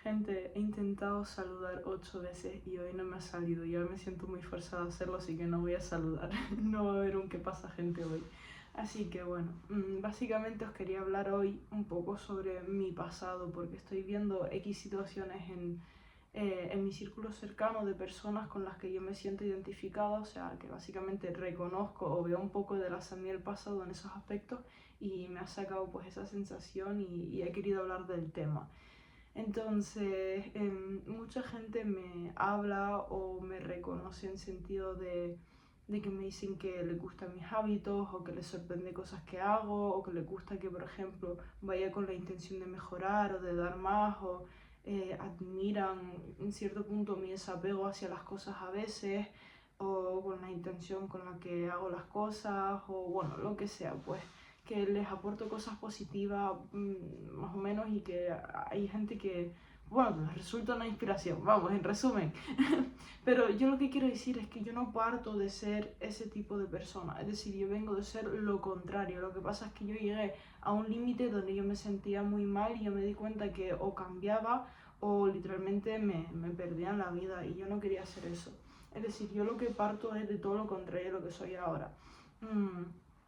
Gente, he intentado saludar 8 veces y hoy no me ha salido. Y ahora me siento muy forzada a hacerlo, así que no voy a saludar. No va a haber un qué pasa gente hoy. Así que bueno, básicamente os quería hablar hoy un poco sobre mi pasado, porque estoy viendo X situaciones en mi círculo cercano de personas con las que yo me siento identificada, o sea, que básicamente reconozco o veo un poco de las a mí el pasado en esos aspectos y me ha sacado pues esa sensación y he querido hablar del tema. Entonces, mucha gente me habla o me reconoce en sentido de que me dicen que les gustan mis hábitos o que les sorprende cosas que hago o que les gusta que, por ejemplo, vaya con la intención de mejorar o de dar más o admiran en cierto punto mi desapego hacia las cosas a veces o con la intención con la que hago las cosas o bueno, lo que sea, pues que les aporto cosas positivas más o menos y que hay gente que, bueno, les resulta una inspiración, vamos, en resumen. Pero yo lo que quiero decir es que yo no parto de ser ese tipo de persona, es decir, yo vengo de ser lo contrario. Lo que pasa es que yo llegué a un límite donde yo me sentía muy mal y yo me di cuenta que o cambiaba o literalmente me perdía en la vida y yo no quería hacer eso. Es decir, yo lo que parto es de todo lo contrario de lo que soy ahora.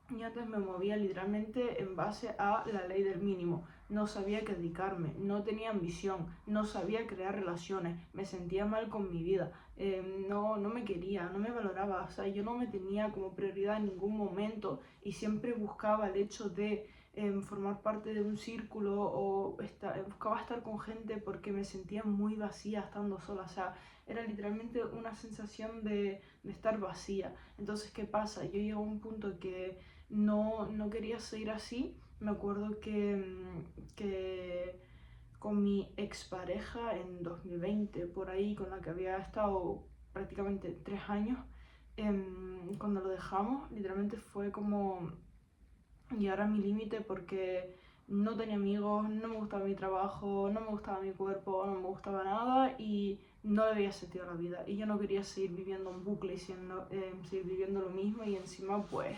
Yo antes me movía literalmente en base a la ley del mínimo. No sabía qué dedicarme, no tenía ambición, no sabía crear relaciones, me sentía mal con mi vida, no me quería, no me valoraba, o sea, yo no me tenía como prioridad en ningún momento y siempre buscaba el hecho de formar parte de un círculo o buscaba estar con gente porque me sentía muy vacía estando sola, o sea, era literalmente una sensación de estar vacía. Entonces, ¿qué pasa? Yo llego a un punto que no quería seguir así. Me acuerdo que con mi expareja en 2020, por ahí, con la que había estado prácticamente 3 años, cuando lo dejamos, literalmente fue como llegar a mi límite porque no tenía amigos, no me gustaba mi trabajo, no me gustaba mi cuerpo, no me gustaba nada y no le había sentido a la vida. Y yo no quería seguir viviendo un bucle y seguir viviendo lo mismo y encima pues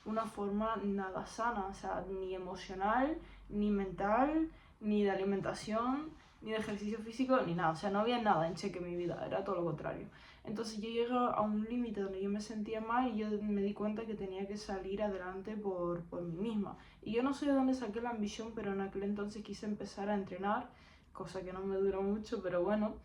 una forma nada sana, o sea, ni emocional, ni mental, ni de alimentación, ni de ejercicio físico, ni nada. O sea, no había nada en cheque en mi vida, era todo lo contrario. Entonces yo llegué a un límite donde yo me sentía mal y yo me di cuenta que tenía que salir adelante por mí misma. Y yo no sé de dónde saqué la ambición, pero en aquel entonces quise empezar a entrenar, cosa que no me duró mucho, pero bueno.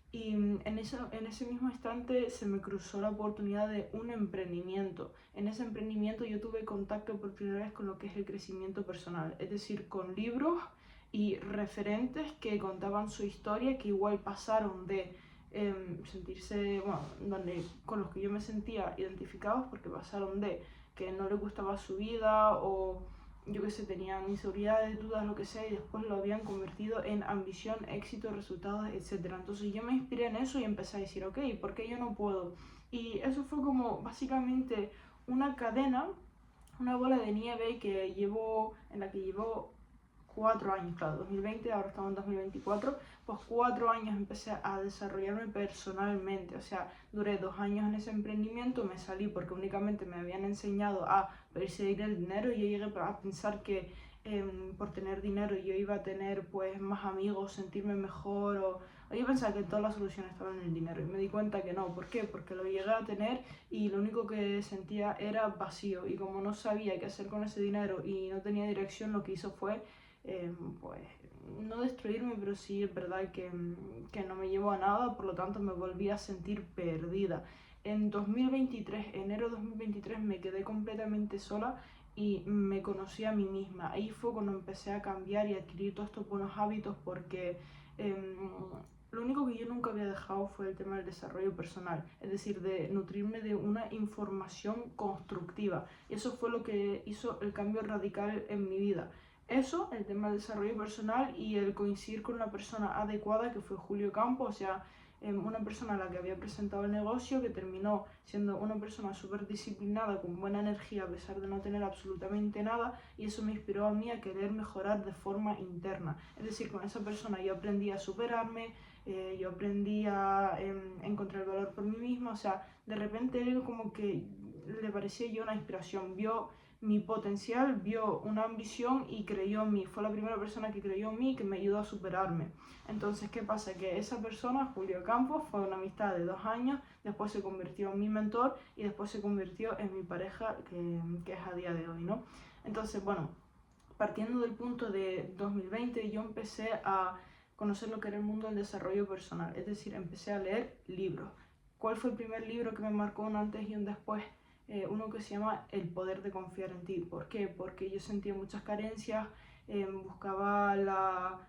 Y en ese mismo instante se me cruzó la oportunidad de un emprendimiento. En ese emprendimiento yo tuve contacto por primera vez con lo que es el crecimiento personal, es decir, con libros y referentes que contaban su historia, que igual pasaron de sentirse, bueno, con los que yo me sentía identificados porque pasaron de que no les gustaba su vida o yo que sé, tenían inseguridades, dudas, lo que sea, y después lo habían convertido en ambición, éxito, resultados, etcétera. Entonces yo me inspiré en eso y empecé a decir, ok, ¿por qué yo no puedo? Y eso fue como básicamente una cadena, una bola de nieve en la que llevo 4 años, claro, 2020, ahora estamos en 2024, pues 4 años empecé a desarrollarme personalmente, o sea, duré 2 años en ese emprendimiento, me salí porque únicamente me habían enseñado a perseguir el dinero y yo llegué a pensar que por tener dinero yo iba a tener pues más amigos, sentirme mejor o yo pensaba que todas las soluciones estaban en el dinero y me di cuenta que no. ¿Por qué? Porque lo llegué a tener y lo único que sentía era vacío y como no sabía qué hacer con ese dinero y no tenía dirección, lo que hizo fue pues no destruirme, pero sí es verdad que no me llevó a nada, por lo tanto me volví a sentir perdida. En 2023, enero de 2023, me quedé completamente sola y me conocí a mí misma. Ahí fue cuando empecé a cambiar y a adquirir todos estos buenos hábitos porque lo único que yo nunca había dejado fue el tema del desarrollo personal, es decir, de nutrirme de una información constructiva. Y eso fue lo que hizo el cambio radical en mi vida. Eso, el tema del desarrollo personal y el coincidir con una persona adecuada que fue Julio Campos, o sea, una persona a la que había presentado el negocio, que terminó siendo una persona súper disciplinada, con buena energía a pesar de no tener absolutamente nada, y eso me inspiró a mí a querer mejorar de forma interna. Es decir, con esa persona yo aprendí a superarme, yo aprendí a encontrar valor por mí misma, o sea, de repente él como que le parecía yo una inspiración, vio mi potencial, vio una ambición y creyó en mí. Fue la primera persona que creyó en mí y que me ayudó a superarme. Entonces, ¿qué pasa? Que esa persona, Julio Campos, fue una amistad de 2 años, después se convirtió en mi mentor y después se convirtió en mi pareja, que es a día de hoy, ¿no? Entonces, bueno, partiendo del punto de 2020, yo empecé a conocer lo que era el mundo del desarrollo personal, es decir, empecé a leer libros. ¿Cuál fue el primer libro que me marcó un antes y un después? Uno que se llama El poder de confiar en ti. ¿Por qué? Porque yo sentía muchas carencias, buscaba la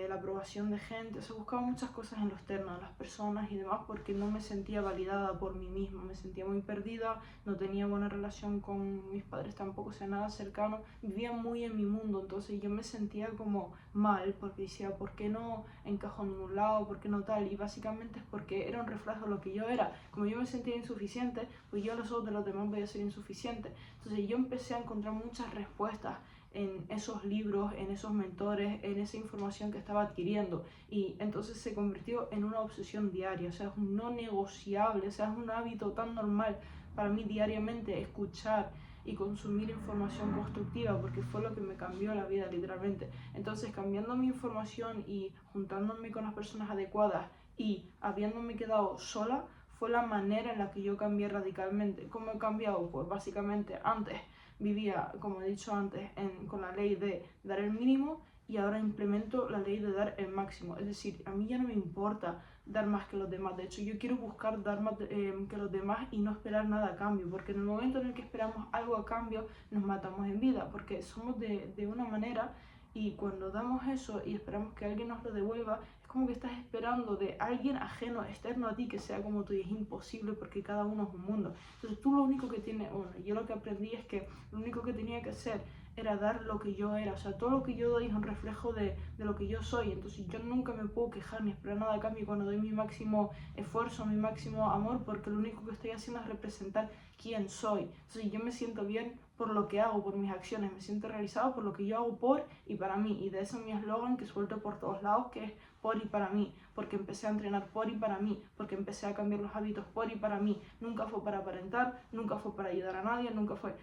aprobación de gente, o sea, buscaba muchas cosas en lo externo, en las personas y demás, porque no me sentía validada por mí misma, me sentía muy perdida, no tenía buena relación con mis padres tampoco, o sea, nada cercano, vivía muy en mi mundo, entonces yo me sentía como mal, porque decía, ¿por qué no encajo en ningún lado? ¿Por qué no tal? Y básicamente es porque era un reflejo de lo que yo era. Como yo me sentía insuficiente, pues yo a los ojos de los demás voy a ser insuficiente. Entonces yo empecé a encontrar muchas respuestas en esos libros, en esos mentores, en esa información que estaba adquiriendo, y entonces se convirtió en una obsesión diaria, o sea, es un no negociable, o sea, es un hábito tan normal para mí diariamente escuchar y consumir información constructiva, porque fue lo que me cambió la vida literalmente. Entonces, cambiando mi información y juntándome con las personas adecuadas y habiéndome quedado sola, fue la manera en la que yo cambié radicalmente. ¿Cómo he cambiado? Pues básicamente antes vivía, como he dicho antes, con la ley de dar el mínimo, y ahora implemento la ley de dar el máximo. Es decir, a mí ya no me importa dar más que los demás. De hecho, yo quiero buscar dar más que los demás y no esperar nada a cambio, porque en el momento en el que esperamos algo a cambio, nos matamos en vida, porque somos de una manera, y cuando damos eso y esperamos que alguien nos lo devuelva, es como que estás esperando de alguien ajeno, externo a ti, que sea como tú, y es imposible porque cada uno es un mundo. Entonces tú lo único que tienes, bueno, yo lo que aprendí es que lo único que tenía que hacer era dar lo que yo era, o sea, todo lo que yo doy es un reflejo de lo que yo soy, entonces yo nunca me puedo quejar ni esperar nada a cambio cuando doy mi máximo esfuerzo, mi máximo amor, porque lo único que estoy haciendo es representar quién soy. Entonces yo me siento bien por lo que hago, por mis acciones, me siento realizado por lo que yo hago por y para mí, y de eso es mi eslogan que suelto por todos lados, que es por y para mí, porque empecé a entrenar por y para mí, porque empecé a cambiar los hábitos por y para mí. Nunca fue para aparentar, nunca fue para ayudar a nadie, nunca fue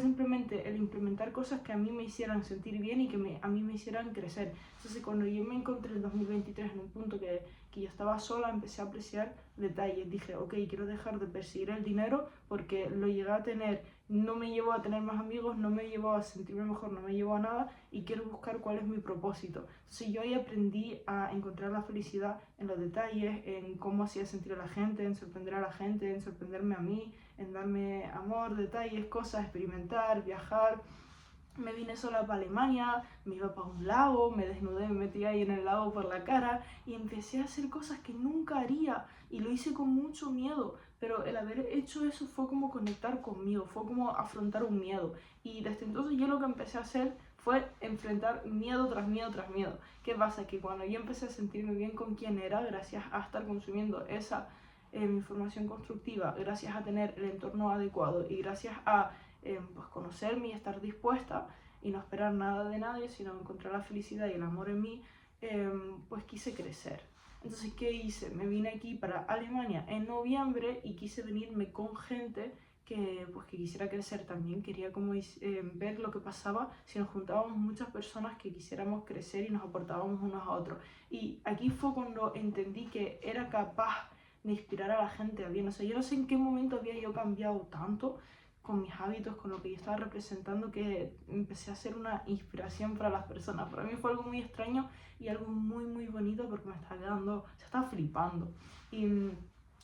simplemente el implementar cosas que a mí me hicieran sentir bien y que a mí me hicieran crecer. Entonces, cuando yo me encontré en 2023 en un punto que yo estaba sola, empecé a apreciar detalles. Dije, ok, quiero dejar de perseguir el dinero porque lo llegué a tener, no me llevó a tener más amigos, no me llevó a sentirme mejor, no me llevó a nada, y quiero buscar cuál es mi propósito. Entonces, yo ahí aprendí a encontrar la felicidad en los detalles, en cómo hacía sentir a la gente, en sorprender a la gente, en sorprenderme a mí, en darme amor, detalles, cosas, experimentar, viajar. Me vine sola para Alemania, me iba para un lago, me desnudé, me metí ahí en el lago por la cara y empecé a hacer cosas que nunca haría, y lo hice con mucho miedo, pero el haber hecho eso fue como conectar conmigo, fue como afrontar un miedo, y desde entonces yo lo que empecé a hacer fue enfrentar miedo tras miedo tras miedo. ¿Qué pasa? Que cuando yo empecé a sentirme bien con quien era, gracias a estar consumiendo esa información constructiva, gracias a tener el entorno adecuado y gracias a pues conocerme y estar dispuesta y no esperar nada de nadie, sino encontrar la felicidad y el amor en mí, pues quise crecer. Entonces, ¿qué hice? Me vine aquí para Alemania en noviembre y quise venirme con gente pues, que quisiera crecer también. Quería como ver lo que pasaba si nos juntábamos muchas personas que quisiéramos crecer y nos aportábamos unos a otros. Y aquí fue cuando entendí que era capaz de inspirar a la gente a bien. O sea, yo no sé en qué momento había yo cambiado tanto con mis hábitos, con lo que yo estaba representando, que empecé a ser una inspiración para las personas. Para mí fue algo muy extraño y algo muy muy bonito, porque me estaba quedando, se estaba flipando. Y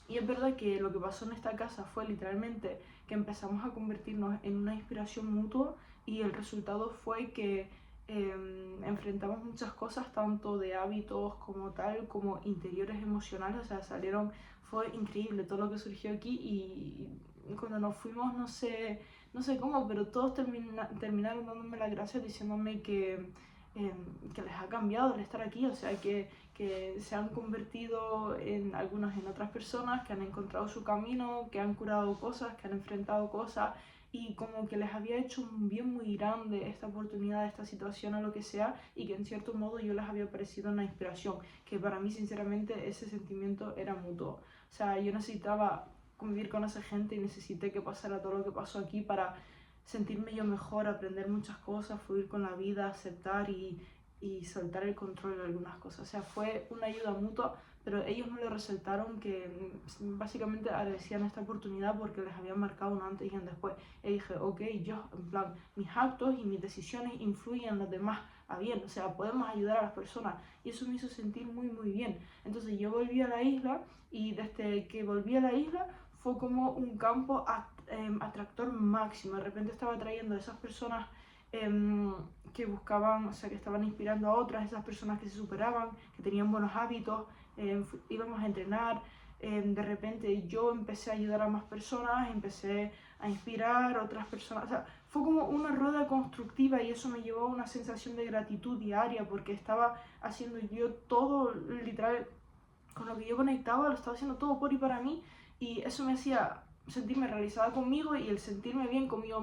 es verdad que lo que pasó en esta casa fue literalmente que empezamos a convertirnos en una inspiración mutua, y el resultado fue que enfrentamos muchas cosas, tanto de hábitos como tal, como interiores emocionales, o sea, fue increíble todo lo que surgió aquí, y cuando nos fuimos, no sé cómo, pero todos terminaron dándome las gracias, diciéndome que les ha cambiado el estar aquí, o sea, que se han convertido en algunas en otras personas, que han encontrado su camino, que han curado cosas, que han enfrentado cosas, y como que les había hecho un bien muy grande esta oportunidad, esta situación o lo que sea, y que en cierto modo yo les había parecido una inspiración, que para mí sinceramente ese sentimiento era mutuo. O sea, yo necesitaba convivir con esa gente y necesité que pasara todo lo que pasó aquí para sentirme yo mejor, aprender muchas cosas, fluir con la vida, aceptar y soltar el control de algunas cosas. O sea, fue una ayuda mutua, pero ellos me lo resaltaron que básicamente agradecían esta oportunidad porque les había marcado un antes y un después. Y dije, ok, yo, en plan, mis actos y mis decisiones influyen en los demás a bien, o sea, podemos ayudar a las personas, y eso me hizo sentir muy, muy bien. Entonces yo volví a la isla, y desde que volví a la isla fue como un campo atractor máximo. De repente estaba trayendo a esas personas que buscaban, o sea, que estaban inspirando a otras, esas personas que se superaban, que tenían buenos hábitos, íbamos a entrenar, de repente yo empecé a ayudar a más personas, empecé a inspirar a otras personas, o sea, fue como una rueda constructiva, y eso me llevó a una sensación de gratitud diaria, porque estaba haciendo yo todo, literal, con lo que yo conectaba, lo estaba haciendo todo por y para mí, y eso me hacía sentirme realizada conmigo, y el sentirme bien conmigo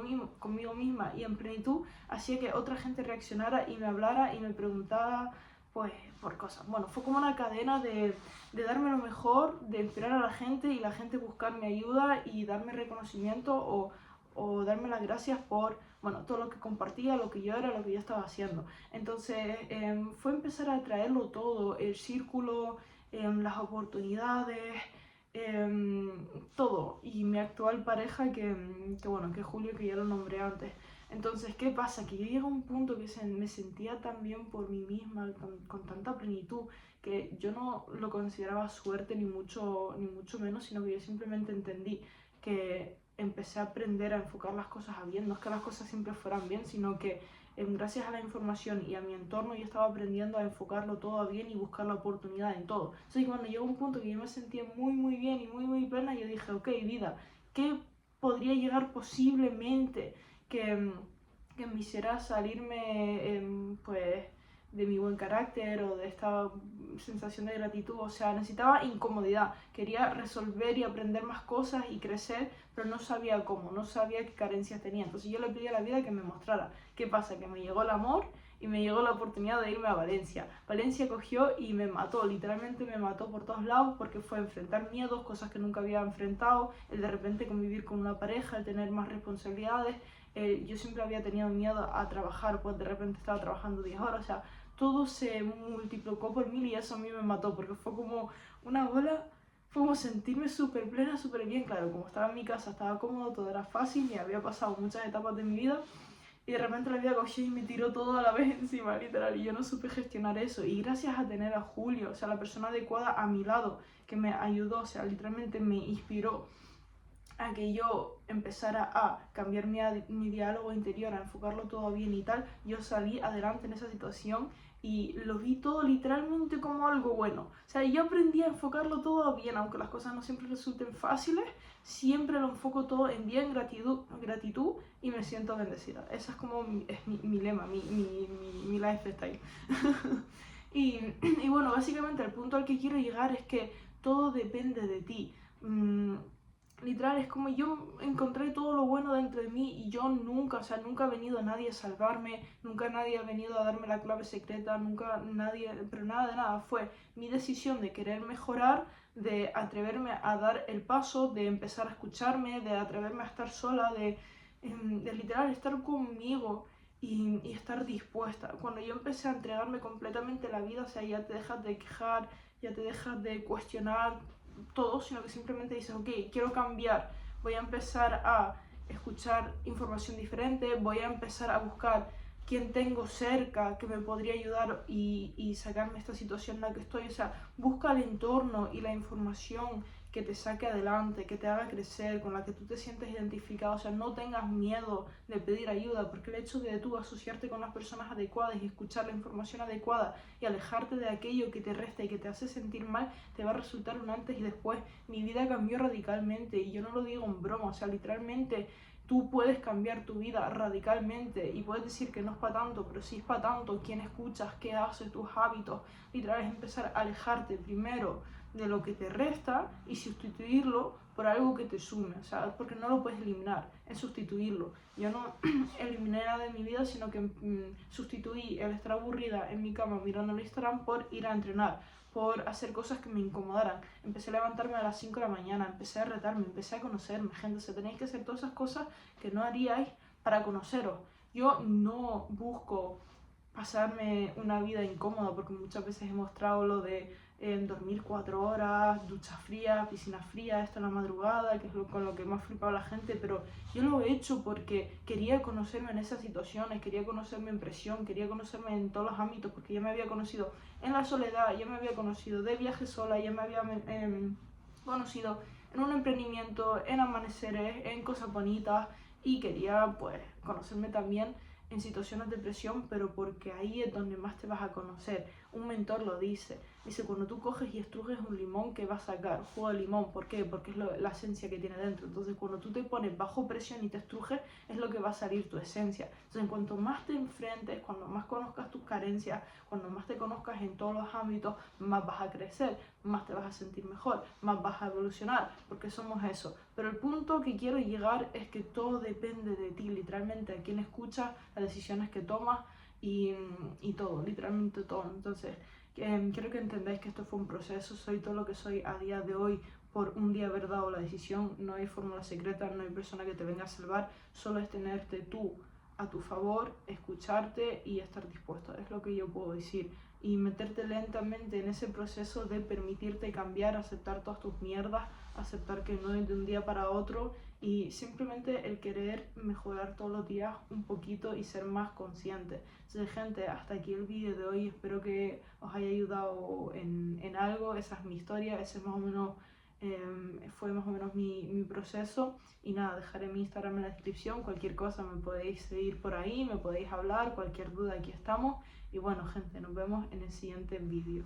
misma y en plenitud hacía que otra gente reaccionara y me hablara y me preguntara pues por cosas. Bueno, fue como una cadena de darme lo mejor, de inspirar a la gente y la gente buscar mi ayuda y darme reconocimiento o darme las gracias por bueno, todo lo que compartía, lo que yo era, lo que yo estaba haciendo. Entonces fue empezar a traerlo todo, el círculo, las oportunidades, todo. Y mi actual pareja, bueno, que Julio, que ya lo nombré antes. Entonces, ¿qué pasa? Que yo llegué a un punto que me sentía tan bien por mí misma, con tanta plenitud, que yo no lo consideraba suerte ni mucho menos, sino que yo simplemente entendí que empecé a aprender a enfocar las cosas a bien. No es que las cosas siempre fueran bien, sino que gracias a la información y a mi entorno yo estaba aprendiendo a enfocarlo todo a bien y buscar la oportunidad en todo. Entonces cuando llegó un punto que yo me sentía muy muy bien y muy muy plena, yo dije, ok, vida, ¿qué podría llegar posiblemente que me hiciera salirme pues de mi buen carácter o de esta sensación de gratitud? O sea, necesitaba incomodidad, quería resolver y aprender más cosas y crecer, pero no sabía cómo, no sabía qué carencias tenía. Entonces yo le pedí a la vida que me mostrara. ¿Qué pasa? Que me llegó el amor y me llegó la oportunidad de irme a Valencia. Valencia cogió y me mató, literalmente me mató por todos lados, porque fue enfrentar miedos, cosas que nunca había enfrentado, el de repente convivir con una pareja, el tener más responsabilidades. Yo siempre había tenido miedo a trabajar, pues de repente estaba trabajando 10 horas, o sea, todo se multiplicó por 1000, y eso a mí me mató, porque fue como una bola, fue como sentirme súper plena, súper bien. Claro, como estaba en mi casa, estaba cómodo, todo era fácil y había pasado muchas etapas de mi vida, y de repente la vida cogió y me tiró todo a la vez encima, literal, y yo no supe gestionar eso. Y gracias a tener a Julio, o sea, la persona adecuada a mi lado, que me ayudó, o sea, literalmente me inspiró a que yo empezara a cambiar mi diálogo interior, a enfocarlo todo bien y tal, yo salí adelante en esa situación y lo vi todo literalmente como algo bueno. O sea, yo aprendí a enfocarlo todo bien, aunque las cosas no siempre resulten fáciles, siempre lo enfoco todo en bien, gratitud, y me siento bendecida. Esa es como mi lema, mi lifestyle. Y bueno, básicamente el punto al que quiero llegar es que todo depende de ti. Literal, es como yo encontré todo lo bueno dentro de mí, y yo nunca, o sea, nunca ha venido nadie a salvarme, nunca nadie ha venido a darme la clave secreta, nunca nadie, pero nada de nada, fue mi decisión de querer mejorar, de atreverme a dar el paso, de empezar a escucharme, de atreverme a estar sola, de literal estar conmigo y estar dispuesta. Cuando yo empecé a entregarme completamente la vida, o sea, ya te dejas de quejar, ya te dejas de cuestionar todo, sino que simplemente dices, ok, quiero cambiar, voy a empezar a escuchar información diferente, voy a empezar a buscar quién tengo cerca que me podría ayudar y sacarme esta situación en la que estoy. O sea, busca el entorno y la información que te saque adelante, que te haga crecer, con la que tú te sientes identificado. O sea, no tengas miedo de pedir ayuda, porque el hecho de tú asociarte con las personas adecuadas y escuchar la información adecuada y alejarte de aquello que te resta y que te hace sentir mal, te va a resultar un antes y después. Mi vida cambió radicalmente, y yo no lo digo en broma, o sea, literalmente tú puedes cambiar tu vida radicalmente, y puedes decir que no es para tanto, pero sí es para tanto. Quién escuchas, qué haces, tus hábitos. Literal, es empezar a alejarte primero de lo que te resta y sustituirlo por algo que te sume, o sea, porque no lo puedes eliminar, es sustituirlo. Yo no eliminé nada de mi vida, sino que sustituí el estar aburrida en mi cama mirando el Instagram por ir a entrenar, por hacer cosas que me incomodaran. Empecé a levantarme a las 5 de la mañana, empecé a retarme, empecé a conocerme, gente. O sea, tenéis que hacer todas esas cosas que no haríais para conoceros. Yo no busco pasarme una vida incómoda, porque muchas veces he mostrado lo de dormir 4 horas, ducha fría, piscina fría, esto en la madrugada, que es con lo que más flipaba la gente, pero yo lo he hecho porque quería conocerme en esas situaciones, quería conocerme en presión, quería conocerme en todos los ámbitos, porque ya me había conocido en la soledad, ya me había conocido de viaje sola, ya me había conocido en un emprendimiento, en amaneceres, en cosas bonitas, y quería pues conocerme también en situaciones de presión, pero porque ahí es donde más te vas a conocer. Un mentor lo dice, cuando tú coges y estrujes un limón, ¿qué vas a sacar? Jugo de limón. ¿Por qué? Porque es la esencia que tiene dentro. Entonces cuando tú te pones bajo presión y te estrujes, es lo que va a salir tu esencia. Entonces en cuanto más te enfrentes, cuando más conozcas tus carencias, cuando más te conozcas en todos los ámbitos, más vas a crecer, más te vas a sentir mejor, más vas a evolucionar, porque somos eso. Pero el punto que quiero llegar es que todo depende de ti, literalmente, a quién escuchas, las decisiones que tomas y todo, literalmente todo. Entonces, quiero que entendáis que esto fue un proceso, soy todo lo que soy a día de hoy por un día haber dado la decisión, no hay fórmula secreta, no hay persona que te venga a salvar, solo es tenerte tú a tu favor, escucharte y estar dispuesto, es lo que yo puedo decir. Y meterte lentamente en ese proceso de permitirte cambiar, aceptar todas tus mierdas, aceptar que no es de un día para otro, y simplemente el querer mejorar todos los días un poquito y ser más consciente. Entonces, gente, hasta aquí el vídeo de hoy, espero que os haya ayudado en algo. Esa es mi historia, ese más o menos fue más o menos mi proceso. Y nada, dejaré mi Instagram en la descripción, cualquier cosa me podéis seguir por ahí, me podéis hablar, cualquier duda aquí estamos. Y bueno, gente, nos vemos en el siguiente vídeo.